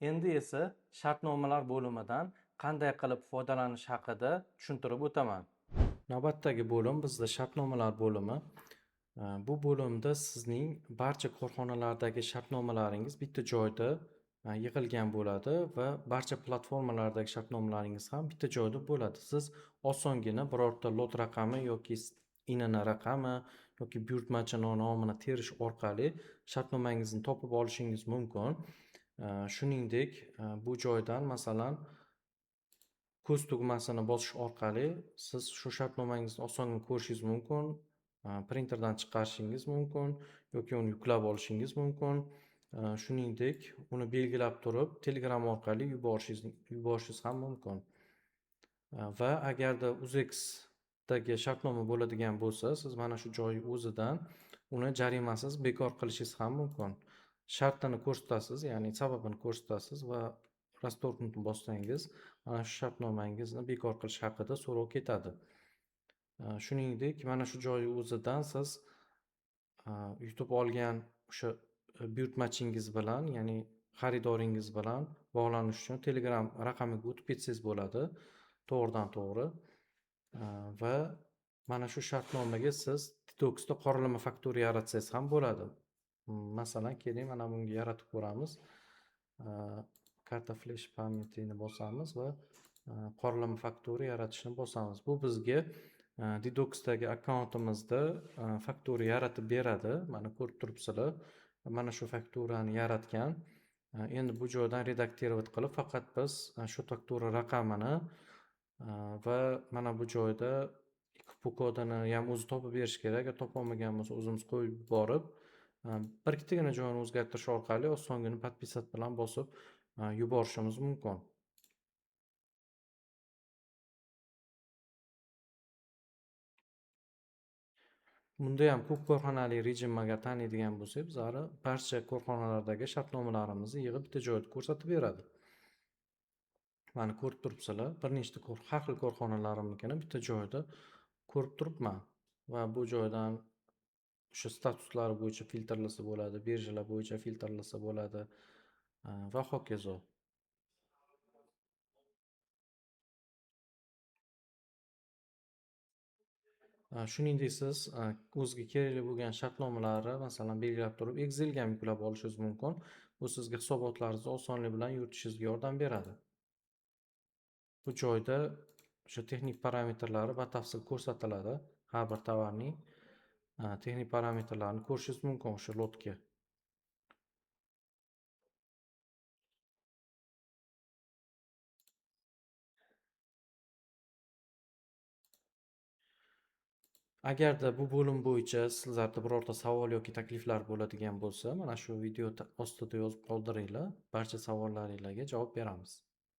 Endi esa shartnomalar bo'limidan qanday qilib foydalanish haqida tushuntirib o'taman. Navbatdagi bo'lim bizda shartnomalar bo'limi. Bu bo'limda sizning barcha korxonalardagi shartnomalaringiz bitta joyda yig'ilgan bo'ladi va barcha platformalardagi shartnomalaringiz ham bitta joyda bo'ladi. Siz osongina birorta lot raqami yoki INN raqami yoki buyurtmachi nomini terish orqali shartnomangizni topib olishingiz mumkin. Shuningdek, bu joydan masalan ko'z tugmasini bosish orqali siz shu shartnomangizni osongina ko'rishingiz mumkin, printerdan chiqarishingiz mumkin yoki uni yuklab olishingiz mumkin. Shuningdek, uni belgilab turib Telegram orqali yuborishingiz ham mumkin. Va agarda UZEXdagi shartnoma bo'ladigan bo'lsa, siz mana shu joy o'zidan uni jarimasiz bekor qilishingiz ham mumkin. Shartini ko'rsatasiz, ya'ni sababini ko'rsatasiz va rastorni bossangiz, mana shu shartnomangizni bekor qilish haqida so'rov ketadi. Shuningdek, mana shu joy o'zidan siz yutib olgan o'sha buyurtmachingiz bilan, ya'ni xaridoringiz bilan bog'lanish uchun Telegram raqamiga o'tib ketsangiz bo'ladi, to'g'ridan to'g'ri. Va mana shu shartnomaga siz Detox'da qoralama faktura yaratsangiz ham bo'ladi. Masalan, keling, mana bunga yaratib ko'ramiz. Karta flash pametini bosamiz va qoralama faktura yaratishni bosamiz. Bu bizga Detox'dagi akkauntimizda faktura yaratib beradi. Mana ko'rib turibsizlar. Mana shu fakturani yaratgan. Endi bu joydan redaktirovat qilib, faqat biz shu faktura raqamini va mana bu joyda IKP kodini ham o'zi topib berish kerak. Agar topolmagan bo'lsa, o'zimiz qo'yib borib, bir ikkitagina joyini o'zgartirish orqali osongina podpisat bilan bosib yuborishimiz mumkin. Bunda ham ko'p korxonali rejimga taniydigan bo'lsak, bizlar barcha korxonalardagi shartnomalarimizni yig'ib bitta joyda ko'rsatib beradi. Mana ko'rib turibsizlar, bir nechta har xil korxonalarimnikini bitta joyda ko'rib turibman va bu joydan o'sha statuslari bo'yicha filtrlasa bo'ladi, birjalar bo'yicha filtrlasa bo'ladi va hokazo. Shuningdek, siz o'ziga kerakli bo'lgan shartnomalarni masalan belgilab turib Excelga ham yuklab olishingiz mumkin. Bu sizga hisobotlaringizni osonlik bilan yuritishingizga yordam beradi. Bu joyda o'sha texnik parametrlari batafsil ko'rsatiladi. Har bir tovarning texnik parametrlarini ko'rishingiz mumkin o'sha lotga. Agarda bu bo'lim bo'yicha sizlarda birorta savol yoki takliflar bo'ladigan bo'lsa, mana shu video ostida yozib qoldiringlar. Barcha savollaringizga javob beramiz.